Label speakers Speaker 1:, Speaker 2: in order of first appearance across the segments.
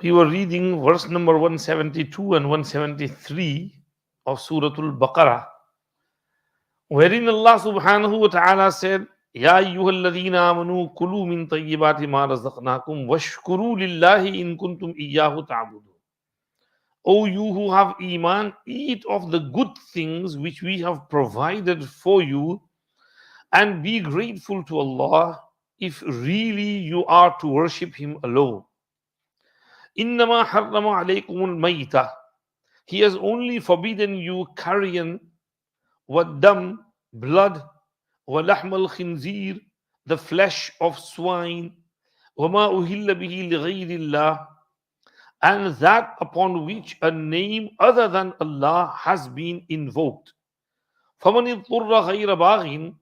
Speaker 1: We were reading verse number 172 and 173 of Surah Al-Baqarah, wherein Allah subhanahu wa ta'ala said, Ya ayyuhalladhina amanu kulu min tayyibati ma razaqnakum washkuru lillahi in kuntum iyyahu ta'budun. O you who have iman, eat of the good things which we have provided for you and be grateful to Allah if really you are to worship Him alone. Innama harrama alaykumul mayta. He has only forbidden you carrion, waddam, blood, ولحم الخنزير, the flesh of swine, وما أهل به لغير الله, and that upon which a name other than Allah has been invoked. فَمَنِ اضْطُرَّ غَيْرَ بَاغٍ,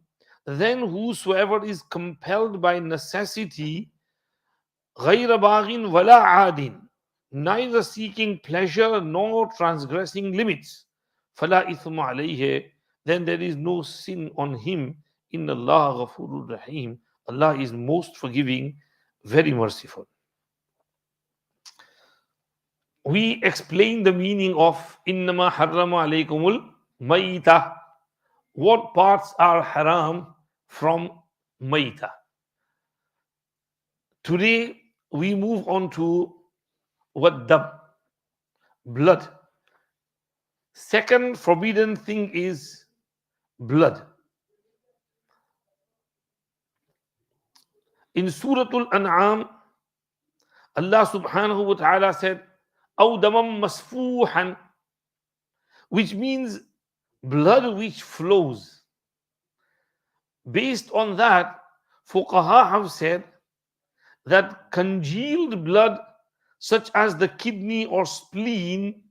Speaker 1: then whosoever is compelled by necessity, غَيْرَ بَاغٍ وَلَا عَادٍ, neither seeking pleasure nor transgressing limits, فَلَا إِثْمَ عَلَيْهِ, then there is no sin on him. Inna Allah ghafurur rahim. Allah is most forgiving, very merciful. We explain the meaning of innama harrama alaykumul mayta. What parts are haram from mayta? Today we move on to waddam, blood. Second forbidden thing is blood. In Surah Al-An'am, Allah subhanahu wa ta'ala said, أَوْ دَمًا مَسْفُوحًا, which means blood which flows. Based on that, fuqaha have said that congealed blood such as the kidney or spleen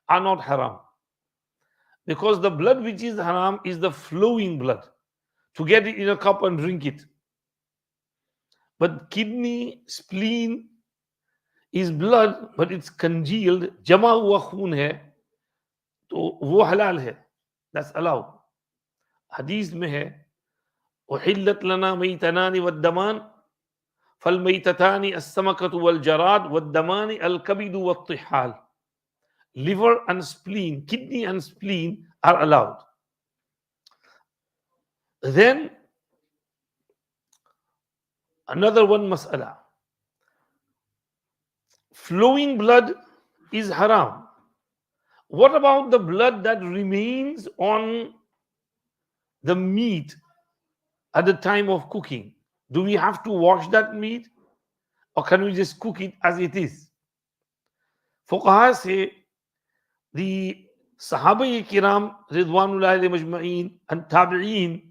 Speaker 1: are not haram. Because the blood which is haram is the flowing blood. To get it in a cup and drink it. But kidney, spleen is blood, but it's congealed. Jama hua khoon hai, to wo halal hai. That's allowed. Hadith mein hai, uhillat lana maytanani waddaman, fal maytatani as-samakatu wal jarad waddamani al-kabidu wat-tihal. Liver and spleen, kidney and spleen are allowed. Then another one mas'ala. Flowing blood is haram. What about the blood that remains on the meat at the time of cooking? Do we have to wash that meat, or can we just cook it as it is? Fuqaha say the Sahaba Kiram Ridwanullahi Majma'een and Tabi'een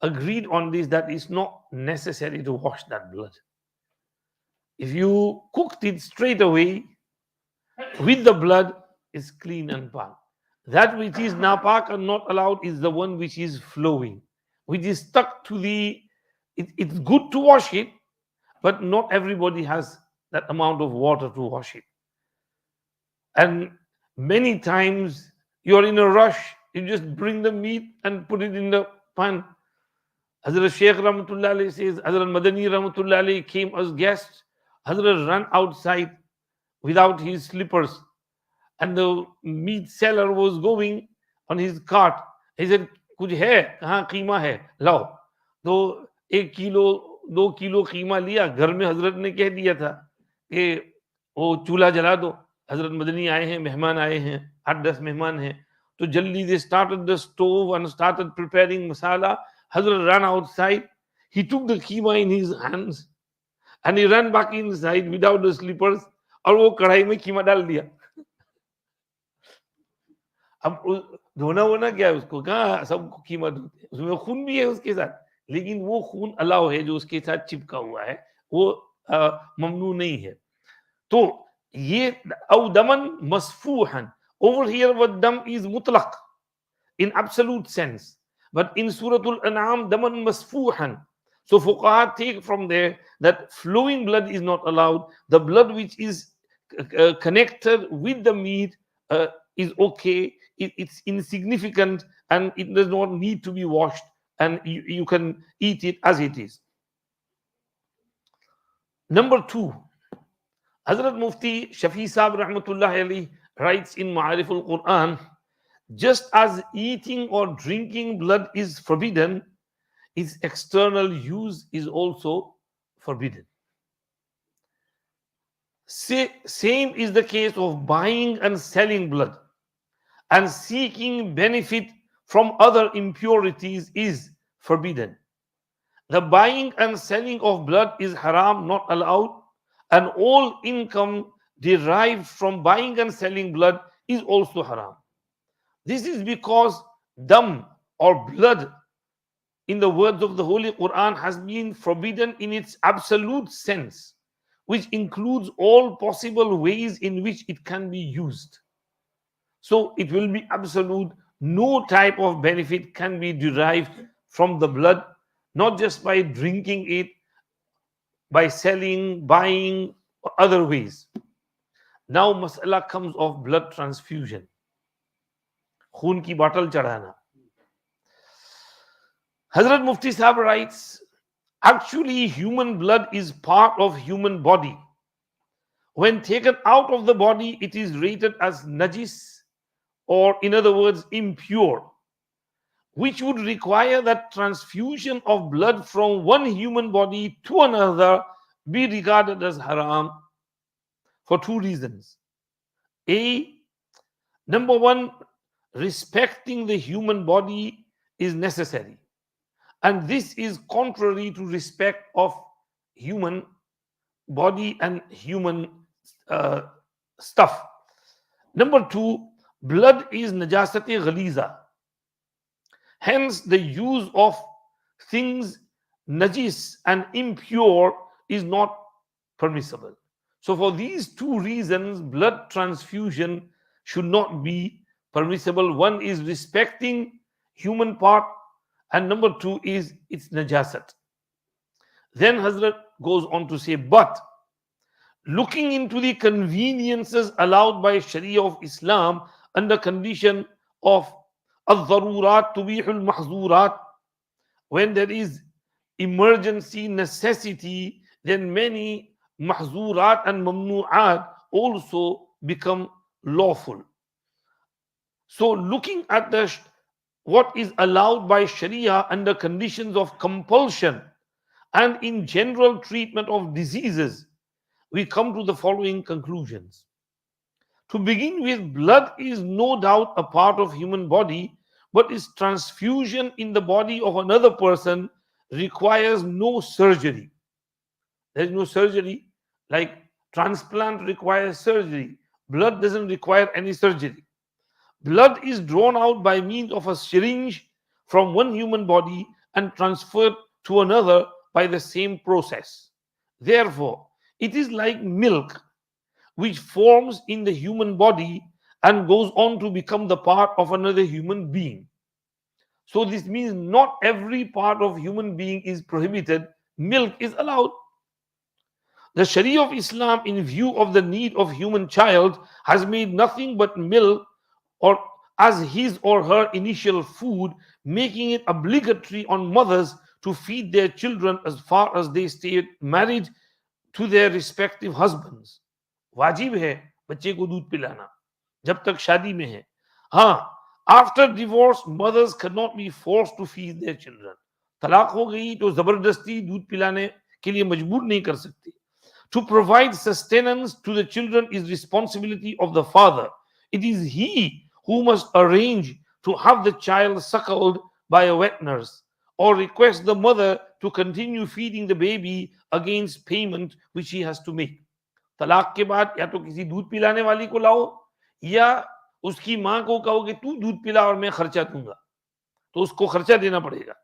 Speaker 1: agreed on this, that it's not necessary to wash that blood. If you cooked it straight away with the blood, it's clean and pak. That which is napak and not allowed is the one which is flowing, which is stuck to the. It's good to wash it, but not everybody has that amount of water to wash it. And many times you're in a rush, you just bring the meat and put it in the pan. Hazrat Shaykh Rahmatullah Alayhi says, Hazrat Madani Rahmatullah Alayhi came as guest. Hazrat ran outside without his slippers, and the meat seller was going on his cart. He said, कुछ है कहाँ कीमा है लाओ. तो 1 kilo 2 kilo कीमा लिया. घर में हजरत ने कह दिया था कि वो चूल्हा जला दो, हजरत मदनी आए हैं, मेहमान आए हैं, 8-10 मेहमान हैं. तो जल्दी they started the stove and started preparing masala. Hazrat ran outside. He took the keema in his hands and he ran back inside without the slippers, और वो कढ़ाई में कीमा डाल दिया. अब धोना वोना क्या है उसको, कहाँ सबको कीमा धोते हैं, उसमें खून भी है उसके साथ, लेकिन वो खून अलाउ है जो उसके साथ चिपका हुआ है, वो ममनू नहीं है. तो ये औ दमन मसफूहन, over here what dam is mutlaq in absolute sense, but in Surah Al-An'am daman masfuhan. So fuqaha take from there that flowing blood is not allowed. The blood which is connected with the meat is okay. It's insignificant and it does not need to be washed, and you can eat it as it is. Number 2, Hazrat Mufti Shafi Sahib Rahmatullah Ali writes in Ma'ariful Quran, just as eating or drinking blood is forbidden, its external use is also forbidden. Same is the case of buying and selling blood, and seeking benefit from other impurities is forbidden. The buying and selling of blood is haram, not allowed, and all income derived from buying and selling blood is also haram. This is because dam or blood in the words of the Holy Quran has been forbidden in its absolute sense, which includes all possible ways in which it can be used. So it will be absolute. No type of benefit can be derived from the blood, not just by drinking it, by selling, buying, or other ways. Now mas'ala comes of blood transfusion. खून की bottle चढ़ाना. Hazrat Mufti Sahib writes, actually human blood is part of human body. When taken out of the body, it is rated as najis, or in other words, impure, which would require that transfusion of blood from one human body to another be regarded as haram for two reasons. Number one, respecting the human body is necessary, and this is contrary to respect of human body and human stuff. Number two, blood is najasati ghaliza. Hence, the use of things najis and impure is not permissible. So, for these two reasons, blood transfusion should not be permissible. One is respecting human part, and number two is its najasat. Then Hazrat goes on to say, but looking into the conveniences allowed by Sharia of Islam under condition of al-dharurat tubihul mahzurat, when there is emergency necessity, then many mahzurat and mamnu'at also become lawful. So looking at what is allowed by Sharia under conditions of compulsion and in general treatment of diseases, we come to the following conclusions. To begin with, blood is no doubt a part of human body, but its transfusion in the body of another person requires no surgery. There is no surgery, like transplant requires surgery. Blood doesn't require any surgery. Blood is drawn out by means of a syringe from one human body and transferred to another by the same process. Therefore, it is like milk, which forms in the human body and goes on to become the part of another human being. So this means not every part of human being is prohibited. Milk is allowed. The Sharia of Islam, in view of the need of human child, has made nothing but milk or as his or her initial food, making it obligatory on mothers to feed their children as far as they stay married to their respective husbands. वाजिब है बच्चे को दूध पिलाना जब तक शादी में है. हाँ, after divorce, mothers cannot be forced to feed their children. तलाक हो गई तो जबरदस्ती दूध पिलाने के लिए मजबूर नहीं कर सकती. To provide sustenance to the children is responsibility of the father. It is he who must arrange to have the child suckled by a wet nurse, or request the mother to continue feeding the baby against payment which he has to make. तलाक के बाद या तो किसी दूध पिलाने वाली को लाओ या उसकी मां को कहो कि तू दूध पिला और मैं खर्चा दूंगा, तो उसको खर्चा देना पड़ेगा.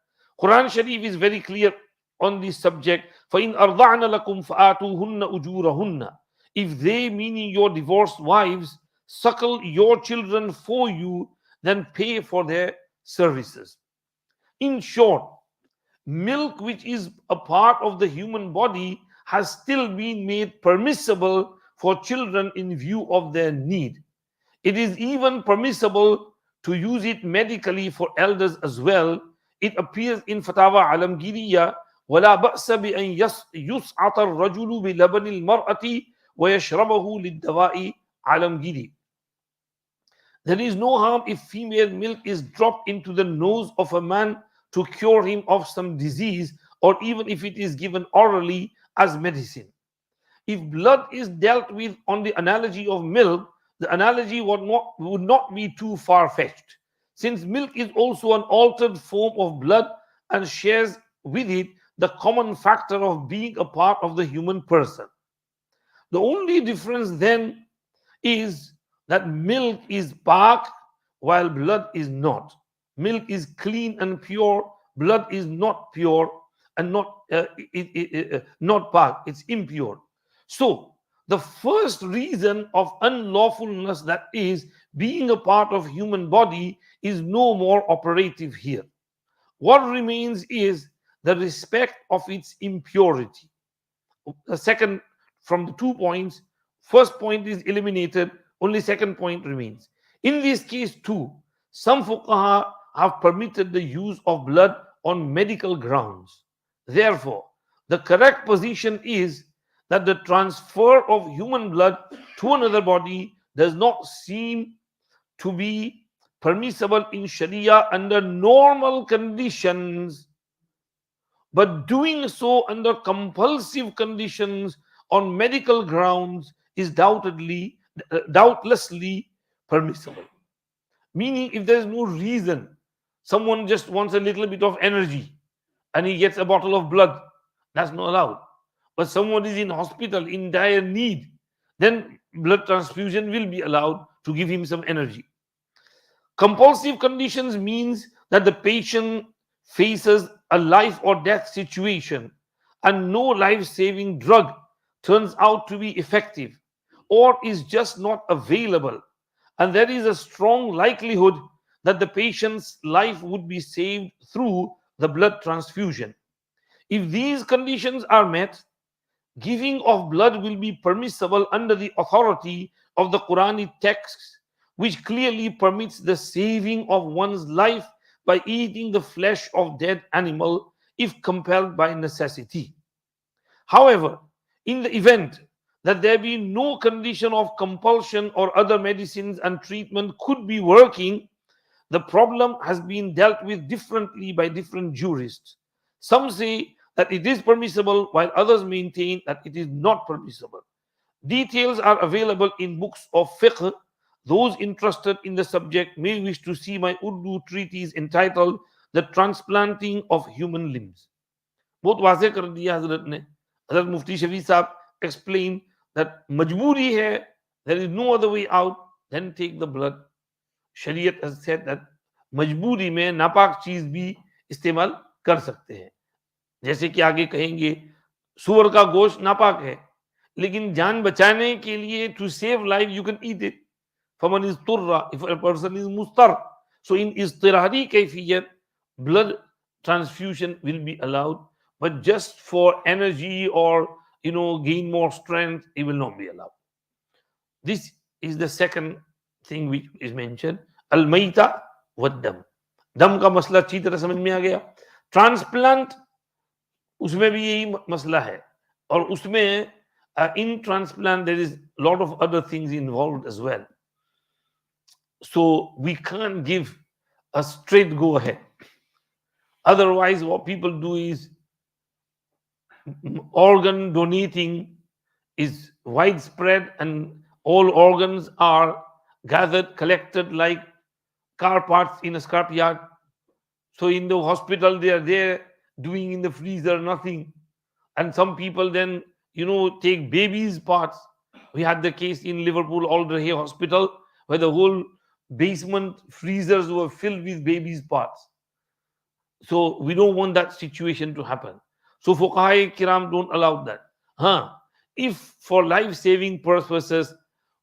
Speaker 1: Quran Sharif is very clear on this subject. فَإِنْ أَرْضَعْنَ لَكُمْ فَآتُوهُنَّ أُجُورَهُنَّ. If they, meaning your divorced wives, suckle your children for you, then pay for their services. In short, milk, which is a part of the human body, has still been made permissible for children in view of their need. It is even permissible to use it medically for elders as well. It appears in Fatawa Alamgiriya, وَلَا بَأْسَ بِأَنْ يُسْعَطَ الرَّجُلُ بِلَبَنِ الْمَرْأَةِ وَيَشْرَبَهُ لِلدَّوَاءِ عَلَمْگِرِ. There is no harm if female milk is dropped into the nose of a man to cure him of some disease, or even if it is given orally as medicine. If blood is dealt with on the analogy of milk, the analogy would not be too far-fetched, since milk is also an altered form of blood and shares with it the common factor of being a part of the human person. The only difference then is that milk is pak while blood is not. Milk is clean and pure, blood is not pure and not pak, it's impure. So, the first reason of unlawfulness, that is being a part of human body, is no more operative here. What remains is the respect of its impurity. The second, from the 2 points, first point is eliminated, only second point remains. In this case too, some fuqaha have permitted the use of blood on medical grounds. Therefore, the correct position is that the transfer of human blood to another body does not seem to be permissible in Sharia under normal conditions, but doing so under compulsive conditions on medical grounds is doubtlessly permissible. Meaning, if there is no reason, someone just wants a little bit of energy and he gets a bottle of blood, that's not allowed. But someone is in hospital in dire need, then blood transfusion will be allowed to give him some energy. Compulsive conditions means that the patient faces a life or death situation and no life-saving drug turns out to be effective or is just not available, and there is a strong likelihood that the patient's life would be saved through the blood transfusion. If these conditions are met, giving of blood will be permissible under the authority of the Quranic texts, which clearly permits the saving of one's life by eating the flesh of dead animal if compelled by necessity. However, in the event that there be no condition of compulsion or other medicines and treatment could be working, the problem has been dealt with differently by different jurists. Some say that it is permissible, while others maintain that it is not permissible. Details are available in books of fiqh. Those interested in the subject may wish to see my Urdu treatise entitled The Transplanting of Human Limbs. बहुत वाज़ेह कर दिया हजरत ने. Hazrat Mufti Shafi Sahab explained that majburi hai, there is no other way out, then take the blood. Shariat has said that majburi में नापाक चीज भी इस्तेमाल कर सकते हैं. जैसे कि आगे कहेंगे, सुअर का गोश्त नापाक है, लेकिन जान बचाने के लिए, to save life, you can eat it. فَمَنْ اضْطُرَّ, if a person is mustar. So in istirari kayfiyat, blood transfusion will be allowed, but just for energy or gain more strength, it will not be allowed. This is the second thing which is mentioned. Al-Maita wad-Dam. Dam का मसला अच्छी तरह समझ में आ गया. Transplant, उसमें भी यही मसला है, और उसमें in transplant there is a lot of other things involved as well. So we can't give a straight go ahead. Otherwise, what people do is organ donating is widespread and all organs are gathered, collected like car parts in a scrap yard. So in the hospital, they are there doing in the freezer nothing. And some people then, take babies' parts. We had the case in Liverpool Alderhay Hospital where the whole basement freezers were filled with babies' parts. So we don't want that situation to happen. So Fuqaha Kiram don't allow that. If for life-saving purposes,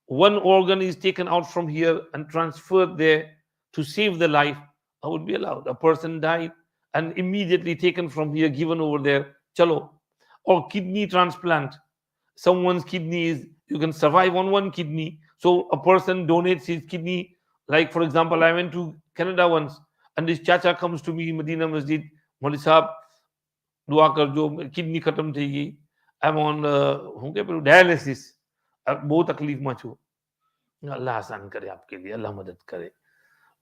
Speaker 1: one organ is taken out from here and transferred there to save the life, I would be allowed. A person died and immediately taken from here, given over there, chalo. Or kidney transplant. Someone's kidney is, you can survive on one kidney. So a person donates his kidney. Like for example, I went to Canada once and this chacha comes to me in Medina Masjid, Maulvi Sahab, dua kar jo kidney khatam thi gayi. I'm on dialysis. बहुत तकलीफ much हो, अल्लाह आसान करे आपके लिए, अल्लाह मदद करे।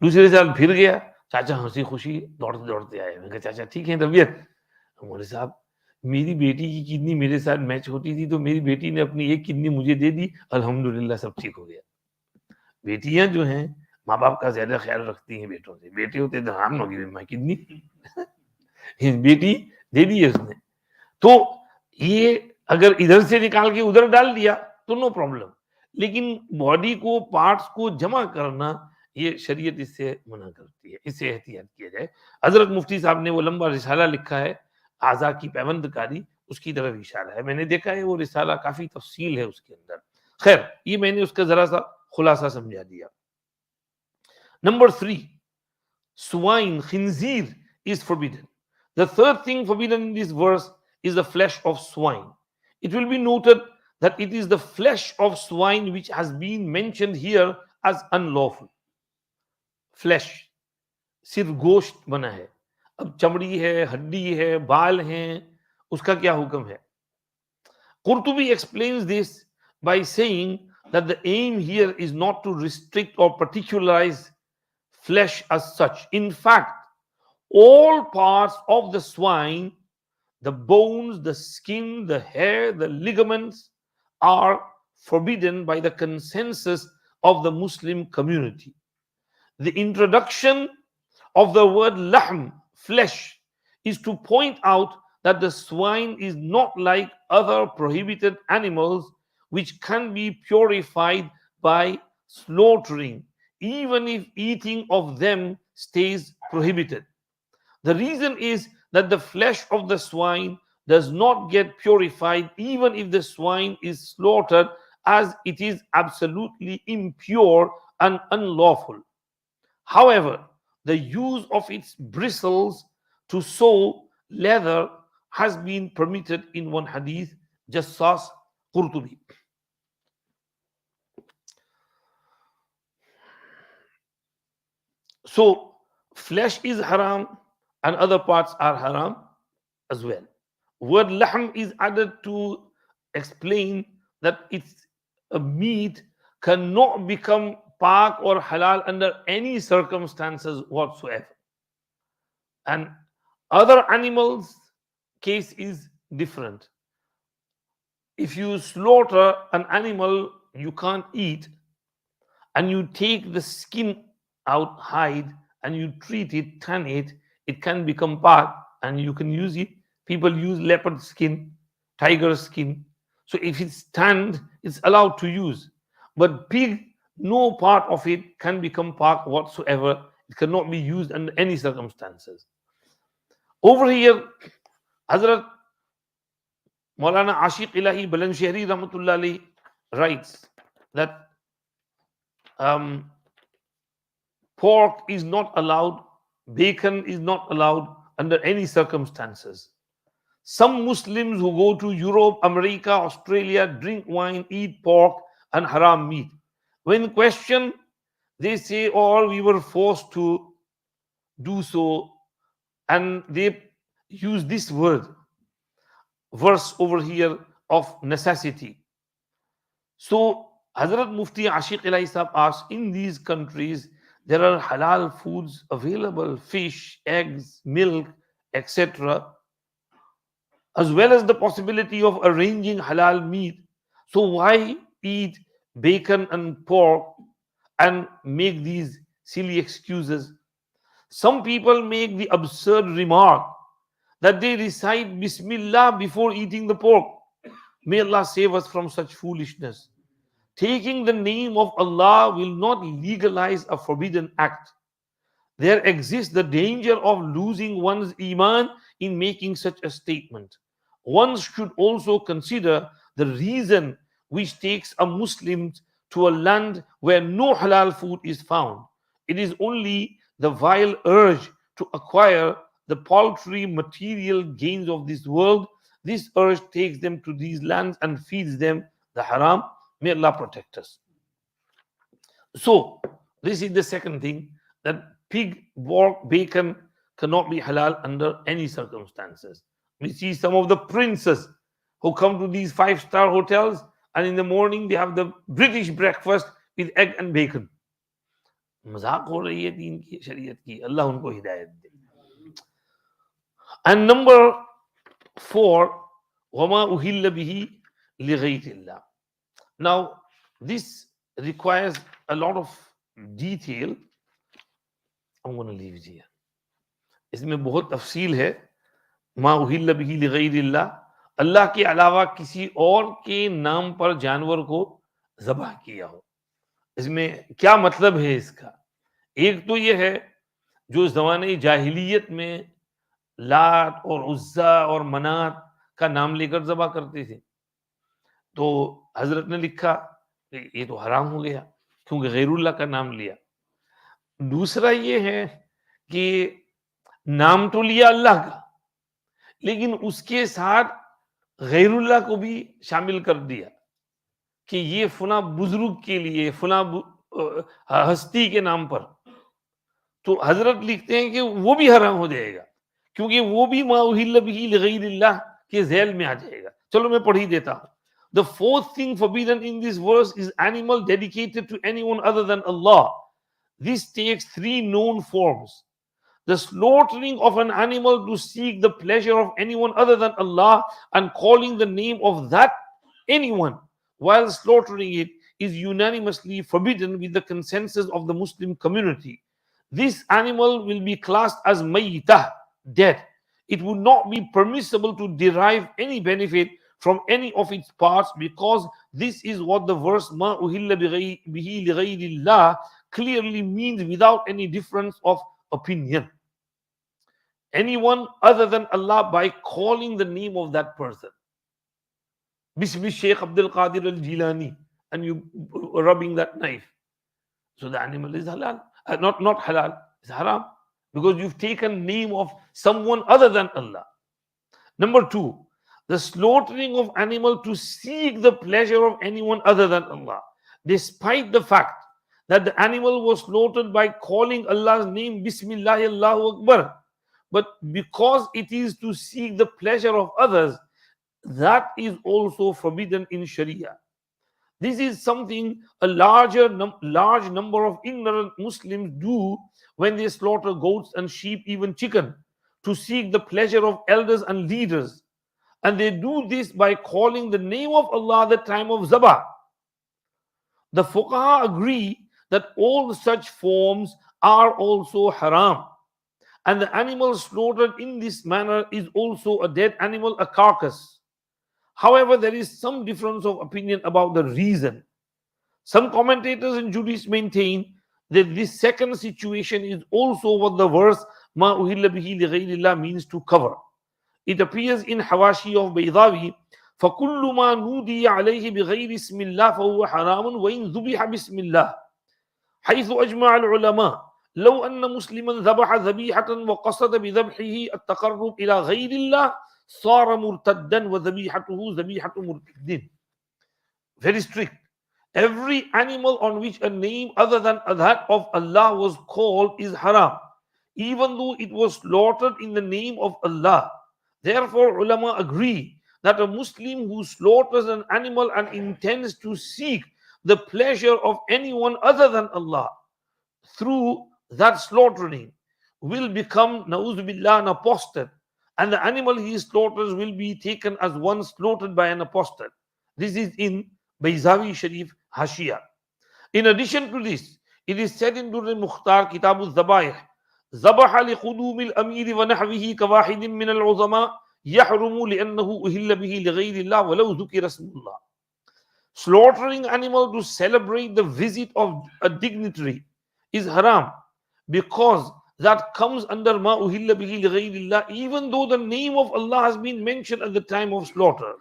Speaker 1: दूसरे साल फिर गया, चाचा हंसी खुशी दौड़ते दौड़ते आए। मैंने कहा चाचा ठीक है तबीयत? बोले साहब मेरी बेटी की किडनी मेरे साथ मैच होती थी, तो मेरी बेटी ने अपनी एक किडनी मुझे दे दी, अल्हम्दुलिल्लाह सब ठीक हो गया। बेटियां जो हैं माँ बाप का ज्यादा ख्याल रखती हैं बेटों से, बेटे होते तो हम लोग माँ किडनी बेटी दे दी है उसने। तो ये अगर इधर से निकाल के उधर डाल दिया तो नो प्रॉब्लम, लेकिन बॉडी को पार्ट्स को जमा करना ये शरीयत इससे मना करती है, इससे एहतियात किया जाए। हजरत मुफ्ती साहब ने वो लंबा रिसाला लिखा है आज़ा की पैबंदकारी, उसकी तरफ इशारा है। मैंने देखा है वो रिसाला काफी तफसील है उसके अंदर। खैर ये मैंने उसका जरा सा खुलासा समझा दिया। Number 3, swine, khinzir is forbidden. The third thing forbidden in this verse is the flesh of swine. It will be noted that it is the flesh of swine which has been mentioned here as unlawful. Flesh, सिर्फ गोश्त बना है, अब चमड़ी है, हड्डी है, बाल हैं, उसका क्या हुक्म है? Qurtubi explains this by saying that the aim here is not to restrict or particularize flesh as such. In fact, all parts of the swine, the bones, the skin, the hair, the ligaments, are forbidden by the consensus of the Muslim community. The introduction of the word lahm, flesh, is to point out that the swine is not like other prohibited animals which can be purified by slaughtering, even if eating of them stays prohibited. The reason is that the flesh of the swine does not get purified even if the swine is slaughtered, as it is absolutely impure and unlawful. However, the use of its bristles to sew leather has been permitted in one hadith. Jassas Qurtubi. So, flesh is haram and other parts are haram as well. Word lahm is added to explain that it's a meat cannot become pak or halal under any circumstances whatsoever. And other animals case is different. If you slaughter an animal you can't eat and you take the skin out, hide, and you treat it, tan it, it can become pak and you can use it. People use leopard skin, tiger skin. So if it's tanned, it's allowed to use. But pig, no part of it can become pak whatsoever. It cannot be used under any circumstances. Over here, Hazrat Maulana Ashiq Ilahi Balanshehri Rahmatullah Ali writes that pork is not allowed, bacon is not allowed under any circumstances. Some Muslims who go to Europe, America, Australia, drink wine, eat pork and haram meat. When questioned, they say, oh, we were forced to do so. And they use this verse over here of necessity. So Hazrat Mufti Ashiq Ilahi Sahab asks, in these countries, there are halal foods available, fish, eggs, milk, etc., as well as the possibility of arranging halal meat. So why eat bacon and pork and make these silly excuses? Some people make the absurd remark that they recite Bismillah before eating the pork. May Allah save us from such foolishness. Taking the name of Allah will not legalize a forbidden act. There exists the danger of losing one's iman in making such a statement. One should also consider the reason which takes a Muslim to a land where no halal food is found. It is only the vile urge to acquire the paltry material gains of this world. This urge takes them to these lands and feeds them the haram. May Allah protect us. So, this is the second thing, that pig, pork, bacon cannot be halal under any circumstances. We see some of the princes who come to these 5-star hotels and in the morning they have the British breakfast with egg and bacon. मजाक हो रही है दीन की, शरीयत की, अल्लाह उनको हिदायत दे. And number 4, وَمَا أُهِلَّ بِهِ لِغَيْرِ اللَّهِ. Now, this requires a lot of detail. I'm going to leave it here. इसमें बहुत तफसील है. मा उहिल्ल बिही लिगैरिल्लाह, अल्लाह के अलावा किसी और के नाम पर जानवर को ज़बह किया हो. इसमें क्या मतलब है इसका? एक तो ये है जो ज़माने जाहिलियत में लात और उज़्ज़ा और मनात का नाम लेकर ज़बह करते थे, तो हजरत ने लिखा कि ये तो हराम हो गया क्योंकि गैरुल्लाह का नाम लिया. दूसरा ये है कि नाम तो लिया अल्लाह का, लेकिन उसके साथ गैरुल्लाह को भी शामिल कर दिया कि ये फुला बुजुर्ग के लिए, फुला हस्ती के नाम पर. तो हजरत लिखते हैं कि वो भी हराम हो जाएगा क्योंकि वो भी मा उहिल्ल बिही लिगैरिल्लाह के झेल में आ जाएगा. चलो मैं पढ़ ही देता हूं. The fourth thing forbidden in this verse is animal dedicated to anyone other than Allah. This takes 3 known forms. The slaughtering of an animal to seek the pleasure of anyone other than Allah and calling the name of that anyone while slaughtering it is unanimously forbidden with the consensus of the Muslim community. This animal will be classed as mayyitah, dead. It would not be permissible to derive any benefit from any of its parts because this is what the verse ma uhilla bihi lighayrillah clearly means without any difference of opinion. Anyone other than Allah by calling the name of that person. Bismi Shaykh Abdul Qadir al-Jilani, and you rubbing that knife. So the animal is halal. Not halal, it's haram. Because you've taken name of someone other than Allah. Number 2, the slaughtering of animal to seek the pleasure of anyone other than Allah. Despite the fact that the animal was slaughtered by calling Allah's name, Bismillah Allahu Akbar. But because it is to seek the pleasure of others, that is also forbidden in Sharia. This is something a large number of ignorant Muslims do when they slaughter goats and sheep, even chicken, to seek the pleasure of elders and leaders. And they do this by calling the name of Allah at the time of Zabah. The Fuqaha agree that all such forms are also haram. And the animal slaughtered in this manner is also a dead animal, a carcass. However, there is some difference of opinion about the reason. Some commentators and Judists maintain that this second situation is also what the verse Ma uhilla bihi lighayrillah means to cover. It appears in Hawashi of Baydawi, فَكُلُّ مَا نُودِيَ عَلَيْهِ بِغَيْرِ اسْمِ اللَّهِ فَهُوَ حَرَامٌ وَإِنْ ذُبِحَ بِاسْمِ اللَّهِ حيث أجمع العلماء لو أن مسلما ذبح ذبيحة وقصد بذبحه التقرب إلى غير الله صار مرتدا وذبيحته ذبيحة مرتد. Very strict. Every animal on which a name other than that of Allah was called is haram, even though it was slaughtered in the name of Allah. Therefore, ulama agree that a Muslim who slaughters an animal and intends to seek the pleasure of anyone other than Allah through that slaughtering will become, na'udhu billah, an apostate, and the animal he slaughters will be taken as one slaughtered by an apostate. This is in Bayzawi Sharif Hashia. In addition to this, it is said in Durr Mukhtar Kitab al-Zabaih, ذبح لقدوم الأمير ونحوه كواحد من العظماء يحرم لأنه أهل به لغير الله ولو ذكر اسم الله. Slaughtering animal to celebrate the visit of a dignitary is haram because that comes under ma uhilla bihi lighayrillah, even though the name of Allah has been mentioned at the time of slaughter.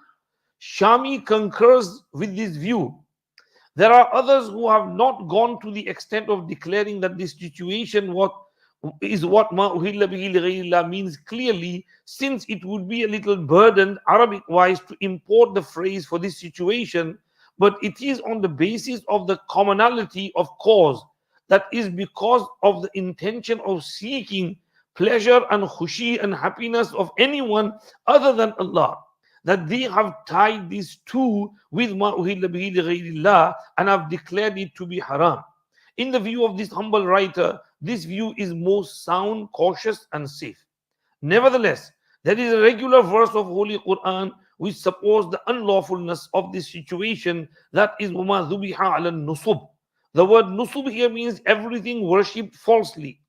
Speaker 1: Shami concurs with this view. There are others who have not gone to the extent of declaring that this situation is what ma uhilla bihi lighayrillah means clearly, since it would be a little burdened Arabic wise to import the phrase for this situation, but it is on the basis of the commonality of cause, that is because of the intention of seeking pleasure and khushi and happiness of anyone other than Allah. that they have tied these two with ma uhilla bihi li ghayrillah and have declared it to be haram. In the view of this humble writer, this view is most sound, cautious, and safe. Nevertheless, there is a regular verse of Holy Quran which supports the unlawfulness of this situation, that is وَمَا ذُبِحَ عَلَى النُّصُبِ. The word nusub here means everything worshipped falsely.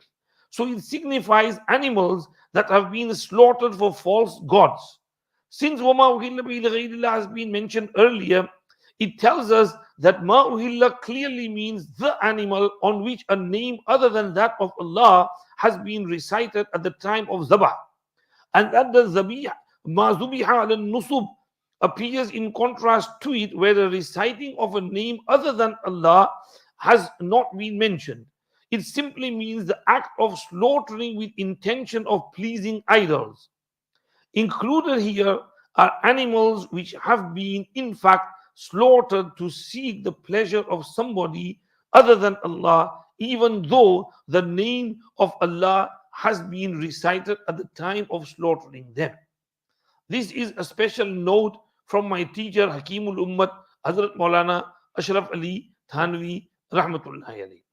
Speaker 1: So it signifies animals that have been slaughtered for false gods. Since وَمَا أُهِلَّ بِهِ لِغَيْرِ اللَّهِ has been mentioned earlier, it tells us that ma uhilla clearly means the animal on which a name other than that of Allah has been recited at the time of zabah, and that the zabih ma zubiha al nusub appears in contrast to it, where the reciting of a name other than Allah has not been mentioned. It simply means the act of slaughtering with intention of pleasing idols. Included here are animals which have been in fact slaughtered to seek the pleasure of somebody other than Allah, even though the name of Allah has been recited at the time of slaughtering them. This is a special note from my teacher Hakimul Ummat Hazrat Maulana Ashraf Ali Thanvi Rahmatullahi alayhi.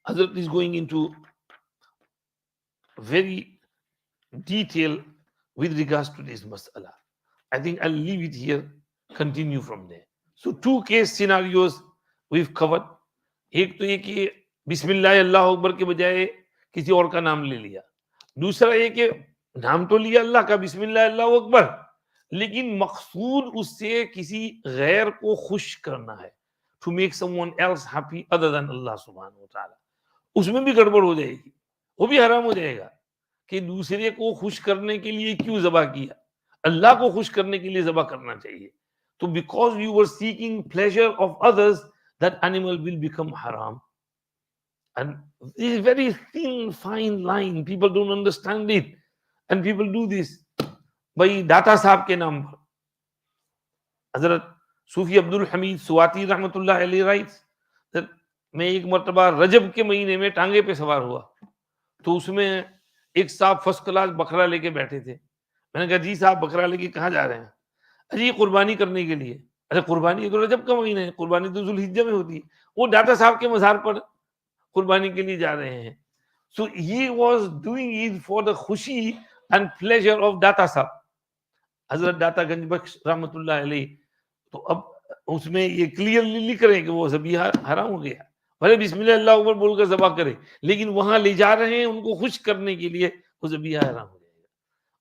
Speaker 1: Hazrat is going into very detail with regards to this mas'ala. I think I'll leave it here, continue from there. So two case scenarios we've covered. एक तो ये कि बिस्मिल्लाह अल्लाह अकबर के बजाय किसी और का नाम ले लिया. दूसरा ये कि नाम तो लिया अल्लाह का बिस्मिल्लाह अल्लाह अकबर, लेकिन मकसूद उससे किसी गैर को खुश करना है, to make someone else happy other than Allah subhanahu wa ta'ala. उसमें भी गड़बड़ हो जाएगी, वो भी हराम हो जाएगा कि दूसरे को खुश करने के लिए क्यों ज़बह किया, अल्लाह को खुश करने के लिए ज़बह करना चाहिए. तो because you were seeking pleasure of others, that animal will become haram. And this is very thin, fine line. People don't understand it. And people do this. भाई दाता साहब के नाम पर. हजरत सूफी अब्दुल हमीद सुवाती रहमतुल्लाह अलैहि writes that मैं एक मर्तबा रजब के महीने में टांगे पे सवार हुआ, तो उसमें एक साहब फर्स्ट क्लास बकरा लेके बैठे थे. मैंने कहा जी साहब बकरा लेके कहाँ जा रहे हैं? अरे कुर्बानी करने के लिए. अरे कुर्बानी तो रजब का महीना है, कुर्बानी तो जुल्हिज्जा में होती है. वो दाता साहब के मज़ार पर कुर्बानी के लिए जा रहे हैं. So he was doing it for the खुशी and pleasure of दाता साहब, हजरत दाता गंज बख्श रहमतुल्लाह अलैह. तो अब उसमें ये क्लियरली लिख रहे हैं कि वो ज़बीहा हराम हो गया. भले बिस्मिल्लाह अल्लाह अकबर बोलकर ज़बह करे, लेकिन वहां ले जा रहे हैं उनको खुश करने के लिए, वो ज़बीहा हराम हो जाएगा.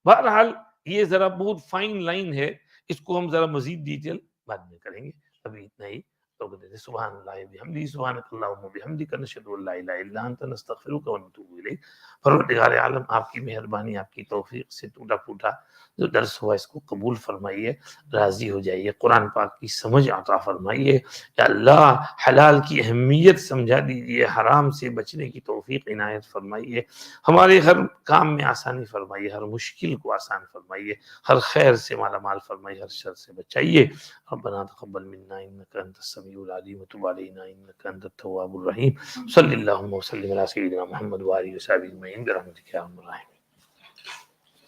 Speaker 1: बहरहाल ये जरा बहुत फाइन लाइन है, इसको हम जरा मजीद डिटेल बाद में करेंगे. अभी इतना ही. सुभानअल्लाह बिहम्दिही सुभानकल्लाहुम्मा बिहम्दिका नशहदु अल्ला इलाहा इल्ला अंता नस्तगफिरुका व नतूबु इलैक. परवरदिगार आलम आपकी मेहरबानी, आपकी तौफीक से टूटा फूटा जो दर्स हुआ इसको कबूल फरमाइए, राजी हो जाइए, कुरान पाक की समझ अता फरमाइए. या अल्लाह हलाल की अहमियत समझा दीजिए, हराम से बचने की तौफीक इनायत फरमाइए, हमारे हर काम में आसानी फरमाइए, हर मुश्किल को आसान फरमाइए, हर खैर से माला माल फरमाइए, हर शर से बचाइए. रब्बना तक़ब्बल मिन्ना इन्नका अंतस समीउल अलीम व तुब अलैना इन्नका अंतत तव्वाबुर रहीम. सल्लल्लाहु व सल्लिम अला सय्यिदिना मुहम्मद व आलिहि व सहबिहि अजमईन बिरहमतिका या अरहमर राहिमीन.